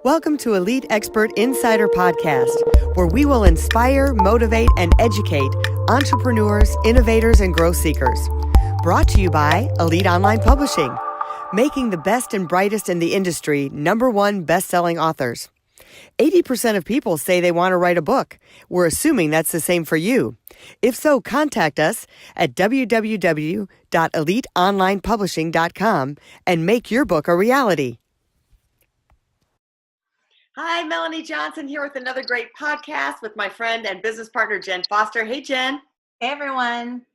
Welcome to Elite Expert Insider Podcast, where we will inspire, motivate, and educate entrepreneurs, innovators, and growth seekers. Brought to you by Elite Online Publishing, making the best and brightest in the industry #1 best-selling authors. 80% of people say they want to write a book. We're assuming that's the same for you. If so, contact us at www.eliteonlinepublishing.com and make your book a reality. Hi, Melanie Johnson here with another great podcast with my friend and business partner, Jen Foster. Hey, Jen. Hey, everyone.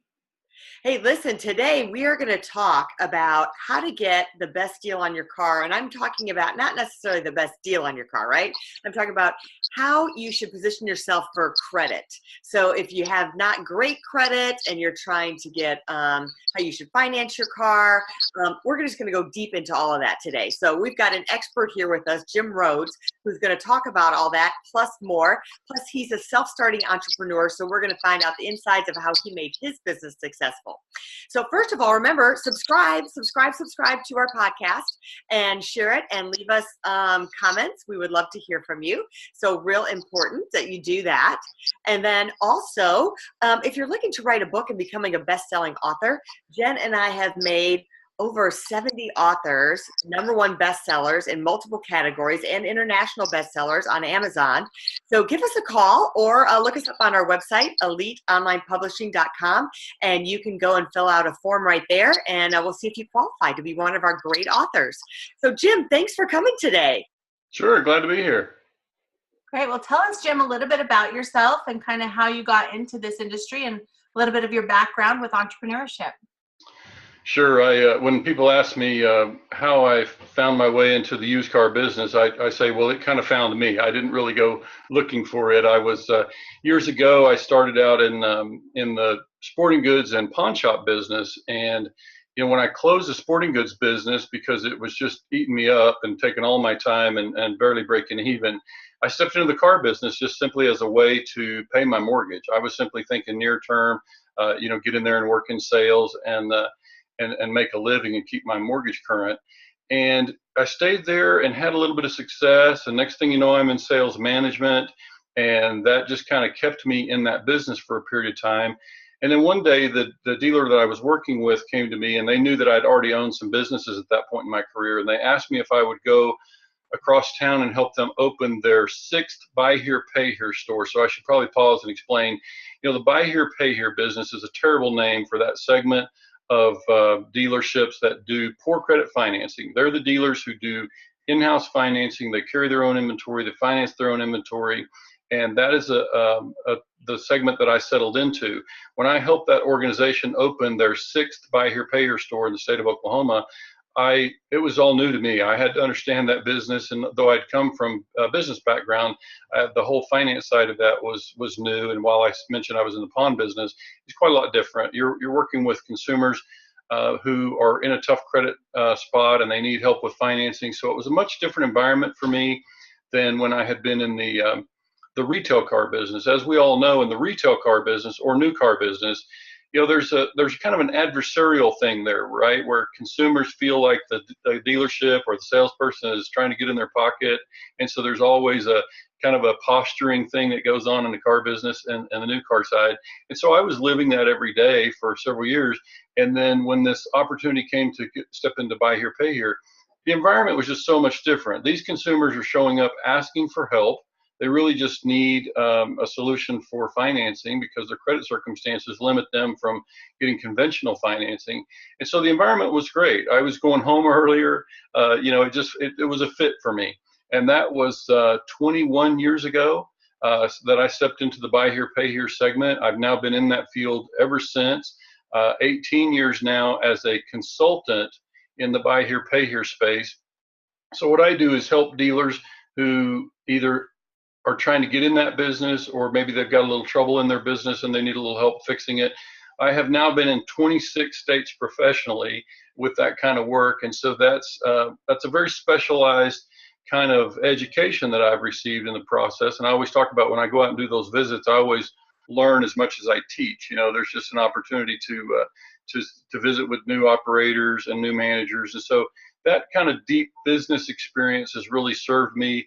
Hey, listen, today we are going to talk about how to get the best deal on your car. And I'm talking about not necessarily the best deal on your car, right? I'm talking about how you should position yourself for credit. So if you have not great credit and you're trying to get how you should finance your car, we're just going to go deep into all of that today. So we've got an expert here with us, Jim Rhoads, who's going to talk about all that plus more. Plus, he's a self-starting entrepreneur. So we're going to find out the insides of how he made his business successful. So first of all, remember, subscribe to our podcast and share it and leave us comments. We would love to hear from you. So real important that you do that. And then also, if you're looking to write a book and becoming a best-selling author, Jen and I have made over 70 authors, #1 bestsellers in multiple categories and international bestsellers on Amazon. So give us a call or look us up on our website, eliteonlinepublishing.com, and you can go and fill out a form right there, and we'll see if you qualify to be one of our great authors. So Jim, thanks for coming today. Sure, glad to be here. Great. Well, tell us, Jim, a little bit about yourself and kind of how you got into this industry and a little bit of your background with entrepreneurship. Sure. When people ask me how I found my way into the used car business, I say, well, it kind of found me. I didn't really go looking for it. I was years ago. I started out in the sporting goods and pawn shop business, and when I closed the sporting goods business because it was just eating me up and taking all my time and barely breaking even, I stepped into the car business just simply as a way to pay my mortgage. I was simply thinking near term, get in there and work in sales and make a living and keep my mortgage current. And I stayed there and had a little bit of success. And next thing you know, I'm in sales management. And that just kind of kept me in that business for a period of time. And then one day, the dealer that I was working with came to me, and they knew that I'd already owned some businesses at that point in my career. And they asked me if I would go across town and help them open their 6th Buy Here, Pay Here store. So I should probably pause and explain, the Buy Here, Pay Here business is a terrible name for that segment of dealerships that do poor credit financing. They're the dealers who do in-house financing. They carry their own inventory. They finance their own inventory. And that is the segment that I settled into. When I helped that organization open their 6th Buy Here, Pay Here store in the state of Oklahoma, it was all new to me. I had to understand that business, and though I'd come from a business background, the whole finance side of that was new. And while I mentioned I was in the pawn business, it's quite a lot different. You're working with consumers who are in a tough credit spot, and they need help with financing. So it was a much different environment for me than when I had been in the retail car business. As we all know, in the retail car business or new car business, there's kind of an adversarial thing there, right? Where consumers feel like the dealership or the salesperson is trying to get in their pocket. And so there's always a kind of a posturing thing that goes on in the car business and the new car side. And so I was living that every day for several years. And then when this opportunity came to step into Buy Here, Pay Here, the environment was just so much different. These consumers are showing up asking for help. They really just need a solution for financing because their credit circumstances limit them from getting conventional financing. And so the environment was great. I was going home earlier. It was a fit for me. And that was 21 years ago that I stepped into the Buy Here, Pay Here segment. I've now been in that field ever since. 18 years now as a consultant in the Buy Here, Pay Here space. So what I do is help dealers who either are trying to get in that business, or maybe they've got a little trouble in their business and they need a little help fixing it. I have now been in 26 states professionally with that kind of work. And so that's a very specialized kind of education that I've received in the process. And I always talk about when I go out and do those visits, I always learn as much as I teach. There's just an opportunity to visit with new operators and new managers. And so that kind of deep business experience has really served me.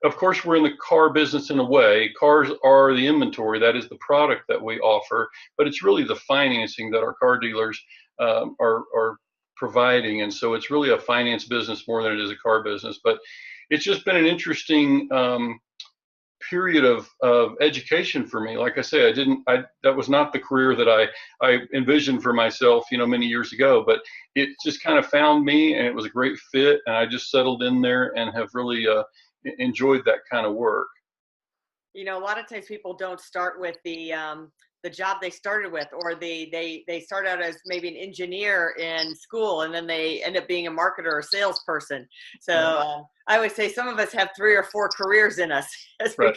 Of course, we're in the car business in a way. Cars are the inventory, that is the product that we offer, but it's really the financing that our car dealers are providing. And so it's really a finance business more than it is a car business. But it's just been an interesting period of education for me. Like I say, that was not the career that I envisioned for myself, many years ago, but it just kind of found me, and it was a great fit, and I just settled in there and have really enjoyed that kind of work. A lot of times people don't start with the job they started with, or they start out as maybe an engineer in school, and then they end up being a marketer or salesperson. So I always say some of us have 3 or 4 careers in us as we go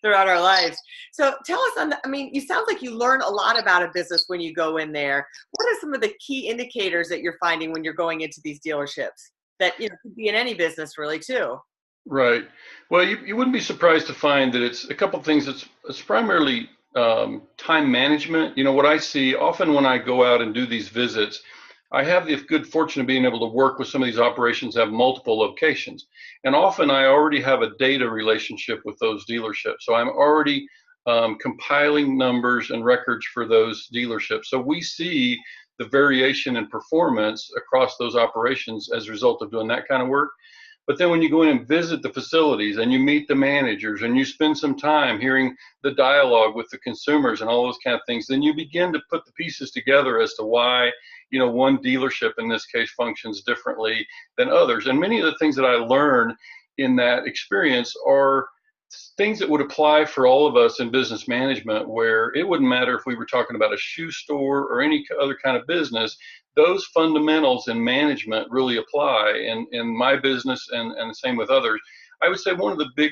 throughout our lives. So tell us you sound like you learn a lot about a business when you go in there. What are some of the key indicators that you're finding when you're going into these dealerships that could be in any business really too? Right. Well, you wouldn't be surprised to find that it's a couple of things. It's primarily time management. What I see often when I go out and do these visits, I have the good fortune of being able to work with some of these operations that have multiple locations. And often I already have a data relationship with those dealerships. So I'm already compiling numbers and records for those dealerships. So we see the variation in performance across those operations as a result of doing that kind of work. But then when you go in and visit the facilities and you meet the managers and you spend some time hearing the dialogue with the consumers and all those kind of things, then you begin to put the pieces together as to why, one dealership in this case functions differently than others. And many of the things that I learned in that experience are things that would apply for all of us in business management, where it wouldn't matter if we were talking about a shoe store or any other kind of business. Those fundamentals in management really apply in my business and the same with others. I would say one of the big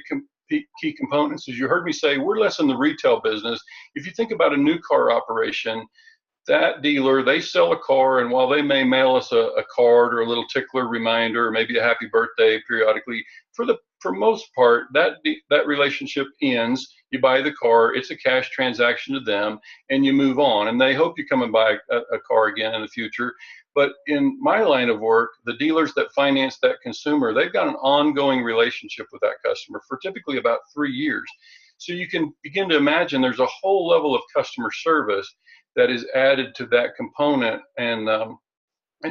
key components, as you heard me say, we're less in the retail business. If you think about a new car operation, that dealer, they sell a car, and while they may mail us a card or a little tickler reminder, or maybe a happy birthday periodically, for most part, that relationship ends. You buy the car, it's a cash transaction to them, and you move on. And they hope you come and buy a car again in the future. But in my line of work, the dealers that finance that consumer, they've got an ongoing relationship with that customer for typically about 3 years. So you can begin to imagine there's a whole level of customer service that is added to that component, and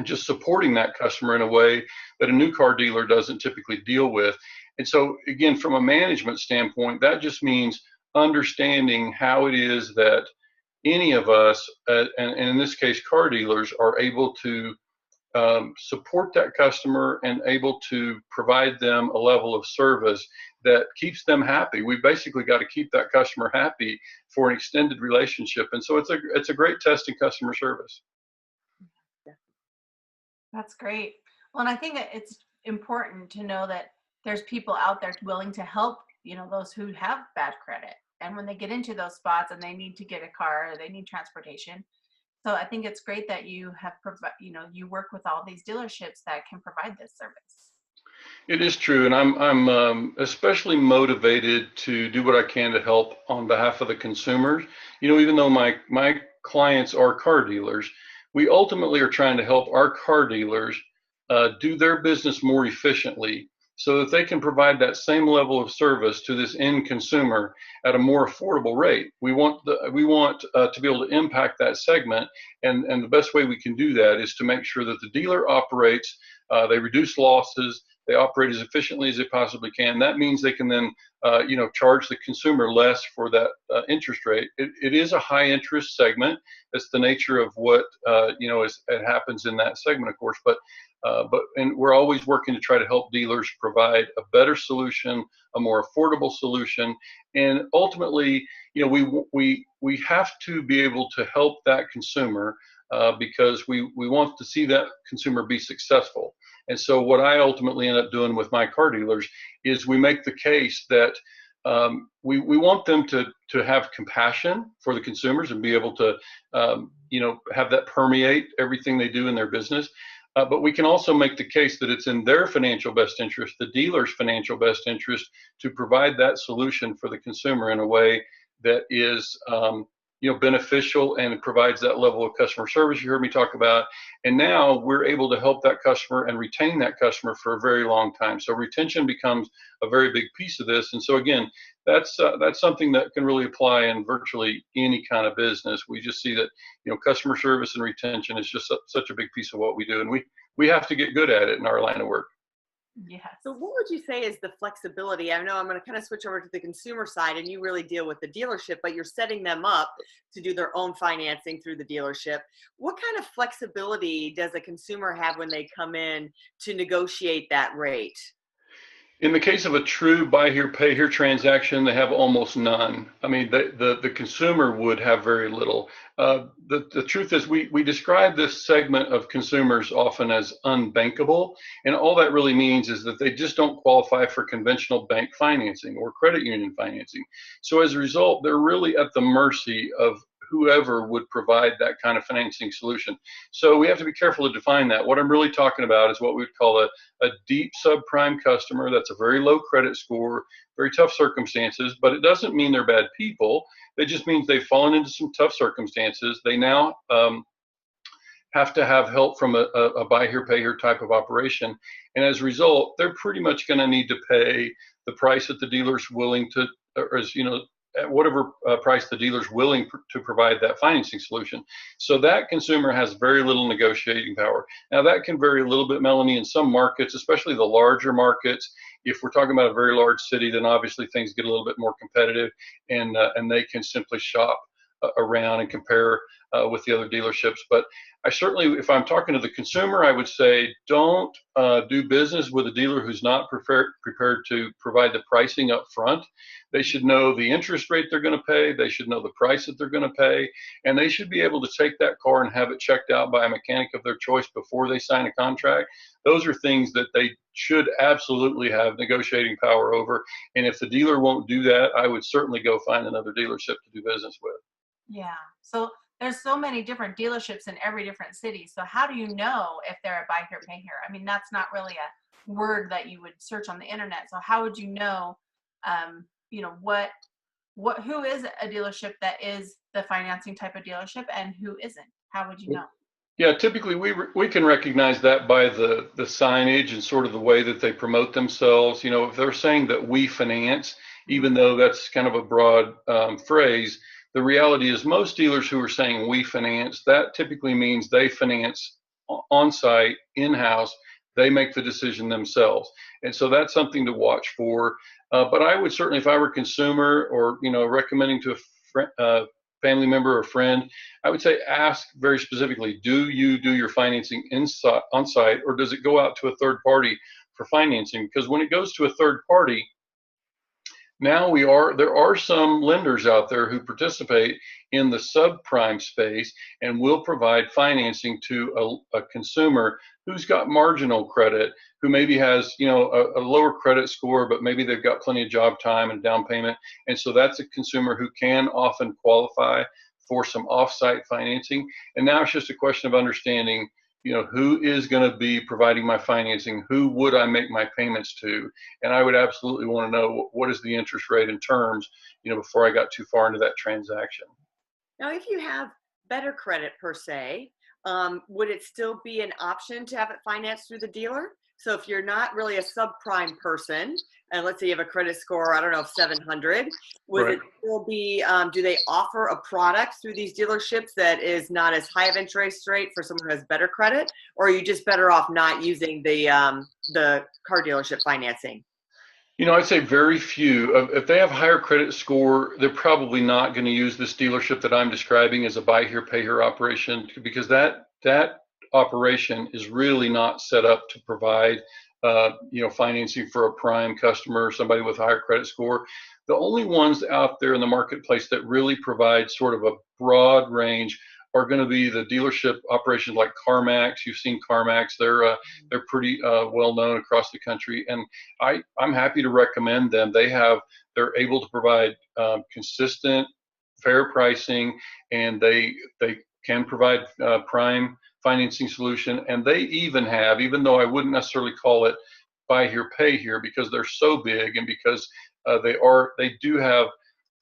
just supporting that customer in a way that a new car dealer doesn't typically deal with. And so again, from a management standpoint, that just means understanding how it is that any of us, and in this case car dealers, are able to support that customer and able to provide them a level of service that keeps them happy. We basically got to keep that customer happy for an extended relationship. And so it's a great test in customer service. That's great. Well, and I think that it's important to know that there's people out there willing to help, those who have bad credit. And when they get into those spots and they need to get a car or they need transportation. So I think it's great that you have, you work with all these dealerships that can provide this service. It is true, and I'm especially motivated to do what I can to help on behalf of the consumers. Even though my clients are car dealers, we ultimately are trying to help our car dealers do their business more efficiently, so that they can provide that same level of service to this end consumer at a more affordable rate. We want to be able to impact that segment, and the best way we can do that is to make sure that the dealer operates, they reduce losses, they operate as efficiently as they possibly can. That means they can then charge the consumer less for that interest rate. It is a high interest segment. That's the nature of what it happens in that segment, of course. But we're always working to try to help dealers provide a better solution, a more affordable solution, and ultimately, we have to be able to help that consumer because we want to see that consumer be successful. And so what I ultimately end up doing with my car dealers is we make the case that we want them to have compassion for the consumers and be able to have that permeate everything they do in their business. But we can also make the case that it's in their financial best interest, the dealer's financial best interest, to provide that solution for the consumer in a way that is beneficial, and it provides that level of customer service you heard me talk about. And now we're able to help that customer and retain that customer for a very long time. So retention becomes a very big piece of this. And so again, that's something that can really apply in virtually any kind of business. We just see that customer service and retention is just such a big piece of what we do, and we have to get good at it in our line of work. Yes. So what would you say is the flexibility? I know I'm going to kind of switch over to the consumer side, and you really deal with the dealership, but you're setting them up to do their own financing through the dealership. What kind of flexibility does a consumer have when they come in to negotiate that rate? In the case of a true buy here, pay here transaction, they have almost none. I mean, the consumer would have very little. The truth is we describe this segment of consumers often as unbankable. And all that really means is that they just don't qualify for conventional bank financing or credit union financing. So as a result, they're really at the mercy of whoever would provide that kind of financing solution. So we have to be careful to define that. What I'm really talking about is what we would call a deep subprime customer. That's a very low credit score, very tough circumstances, but it doesn't mean they're bad people. It just means they've fallen into some tough circumstances. They now have to have help from a buy here, pay here type of operation. And as a result, they're pretty much going to need to pay the price that the dealer's willing to, or as at whatever price the dealer's willing to provide that financing solution. So that consumer has very little negotiating power. Now that can vary a little bit, Melanie, in some markets, especially the larger markets. If we're talking about a very large city, then obviously things get a little bit more competitive, and they can simply shop around and compare with the other dealerships. But I certainly, if I'm talking to the consumer, I would say don't do business with a dealer who's not prepared to provide the pricing up front. They should know the interest rate they're going to pay. They should know the price that they're going to pay. And they should be able to take that car and have it checked out by a mechanic of their choice before they sign a contract. Those are things that they should absolutely have negotiating power over. And if the dealer won't do that, I would certainly go find another dealership to do business with. Yeah. So there's so many different dealerships in every different city. So how do you know if they're a buy here, pay here? I mean, that's not really a word that you would search on the internet. So how would you know, who is a dealership that is the financing type of dealership and who isn't? How would you know? Yeah, typically we can recognize that by the signage and sort of the way that they promote themselves. If they're saying that we finance, even though that's kind of a broad phrase, the reality is most dealers who are saying we finance, that typically means they finance on site, in-house. They make the decision themselves. And so that's something to watch for. But I would certainly, if I were a consumer or, recommending to a family member or friend, I would say ask very specifically, do you do your financing on site, or does it go out to a third party for financing? Because when it goes to a third party, now there are some lenders out there who participate in the subprime space and will provide financing to a consumer who's got marginal credit, who maybe has, a lower credit score, but maybe they've got plenty of job time and down payment. And so that's a consumer who can often qualify for some off-site financing. And now it's just a question of understanding, who is going to be providing my financing? Who would I make my payments to? And I would absolutely want to know what is the interest rate and terms, before I got too far into that transaction. Now, if you have better credit per se, would it still be an option to have it financed through the dealer? So if you're not really a subprime person, and let's say you have a credit score, I don't know, of 700, would Right. it still be, do they offer a product through these dealerships that is not as high of interest rate for someone who has better credit? Or are you just better off not using the car dealership financing? I'd say very few. If they have higher credit score, they're probably not going to use this dealership that I'm describing as a buy here, pay here operation, because that operation is really not set up to provide, financing for a prime customer, somebody with higher credit score. The only ones out there in the marketplace that really provide sort of a broad range are going to be the dealership operations like CarMax. You've seen CarMax; they're pretty well known across the country, and I'm happy to recommend them. They're able to provide consistent, fair pricing, and they can provide prime financing solution. And they even have, even though I wouldn't necessarily call it buy here, pay here, because they're so big, and because they do have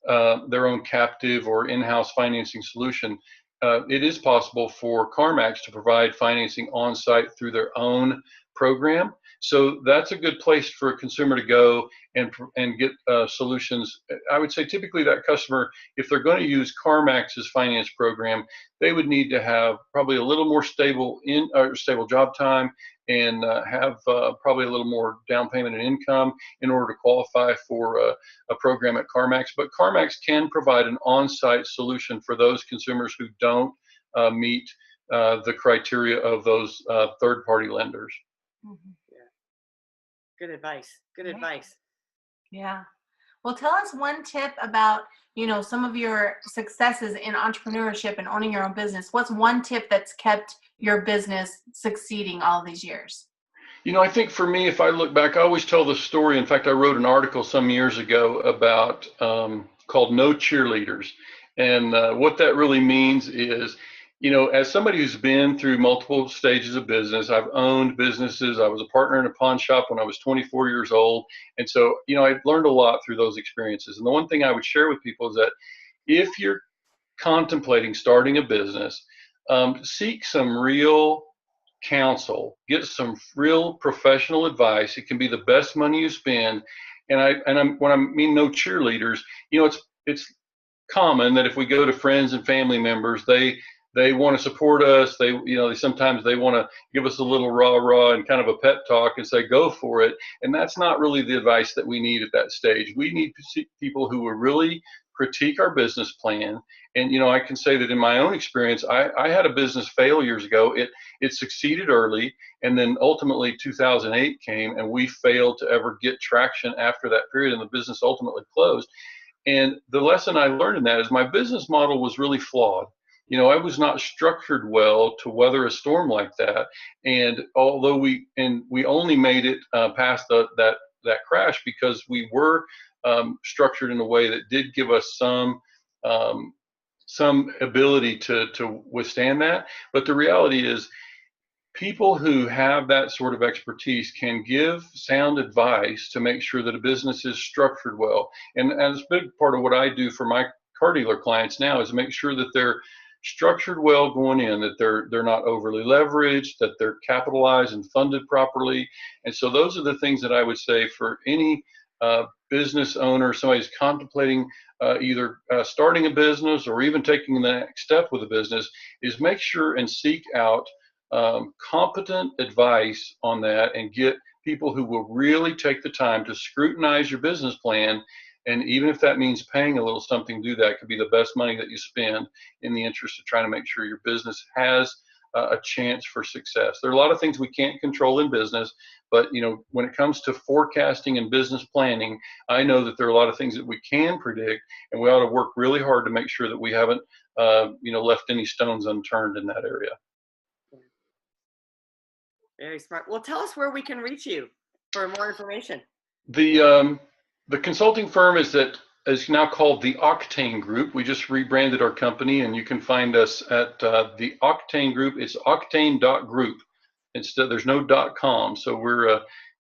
their own captive or in-house financing solution, it is possible for CarMax to provide financing on site through their own program. So that's a good place for a consumer to go and get solutions. I would say typically that customer, if they're going to use CarMax's finance program, they would need to have probably a little more stable job time and have probably a little more down payment and income in order to qualify for a program at CarMax. But CarMax can provide an on-site solution for those consumers who don't meet the criteria of those third-party lenders. Mm-hmm. Good advice. Good Yeah. advice. Yeah. Well, tell us one tip about, some of your successes in entrepreneurship and owning your own business. What's one tip that's kept your business succeeding all these years? I think for me, if I look back, I always tell the story. In fact, I wrote an article some years ago about called No Cheerleaders. And what that really means is, as somebody who's been through multiple stages of business, I've owned businesses. I was a partner in a pawn shop when I was 24 years old. And so, I learned a lot through those experiences. And the one thing I would share with people is that if you're contemplating starting a business, seek some real counsel, get some real professional advice. It can be the best money you spend. And when I mean no cheerleaders, it's common that if we go to friends and family members, they want to support us. They sometimes they want to give us a little rah and kind of a pep talk and say, go for it. And that's not really the advice that we need at that stage. We need people who will really critique our business plan. And, I can say that in my own experience, I had a business fail years ago. It succeeded early, and then ultimately 2008 came, and we failed to ever get traction after that period, and the business ultimately closed. And the lesson I learned in that is my business model was really flawed. I was not structured well to weather a storm like that. And although we only made it past that crash because we were structured in a way that did give us some ability to withstand that. But the reality is, people who have that sort of expertise can give sound advice to make sure that a business is structured well. And as a big part of what I do for my car dealer clients now is make sure that they're structured well going in, that they're not overly leveraged, that they're capitalized and funded properly. And so those are the things that I would say for any business owner, somebody who's contemplating either starting a business or even taking the next step with a business, is make sure and seek out competent advice on that and get people who will really take the time to scrutinize your business plan. And even if that means paying a little something to do that, could be the best money that you spend in the interest of trying to make sure your business has a chance for success. There are a lot of things we can't control in business, but when it comes to forecasting and business planning, I know that there are a lot of things that we can predict, and we ought to work really hard to make sure that we haven't left any stones unturned in that area. Very smart. Well, tell us where we can reach you for more information. The consulting firm is now called the Octane Group. We just rebranded our company, and you can find us at the Octane Group. It's octane.group. There's no .com, so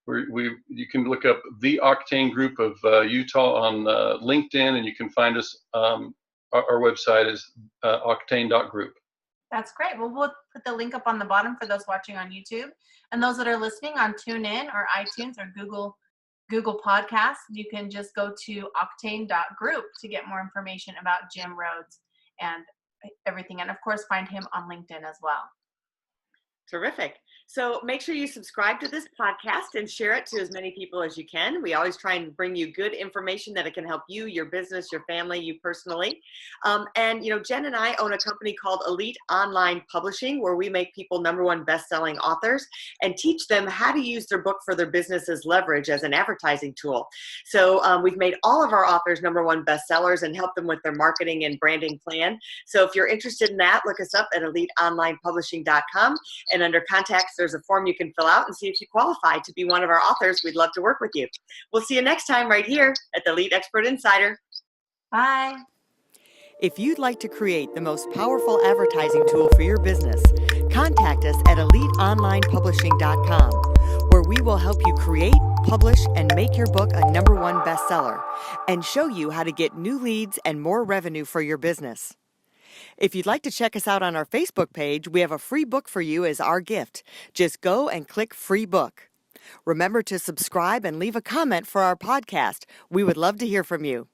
you can look up the Octane Group of Utah on LinkedIn, and you can find us. Our website is octane.group. That's great. Well, we'll put the link up on the bottom for those watching on YouTube, and those that are listening on TuneIn or iTunes or Google Podcasts. You can just go to octane.group to get more information about Jim Rhoads and everything, and of course find him on LinkedIn as well. Terrific. So make sure you subscribe to this podcast and share it to as many people as you can. We always try and bring you good information that it can help you, your business, your family, you personally. And Jen and I own a company called Elite Online Publishing, where we make people #1 best-selling authors and teach them how to use their book for their business as leverage as an advertising tool. So we've made all of our authors #1 bestsellers and help them with their marketing and branding plan. So if you're interested in that, look us up at eliteonlinepublishing.com, and under contacts, there's a form you can fill out and see if you qualify to be one of our authors. We'd love to work with you. We'll see you next time right here at the Elite Expert Insider. Bye. If you'd like to create the most powerful advertising tool for your business, contact us at eliteonlinepublishing.com, where we will help you create, publish, and make your book a #1 bestseller, and show you how to get new leads and more revenue for your business. If you'd like to check us out on our Facebook page, we have a free book for you as our gift. Just go and click free book. Remember to subscribe and leave a comment for our podcast. We would love to hear from you.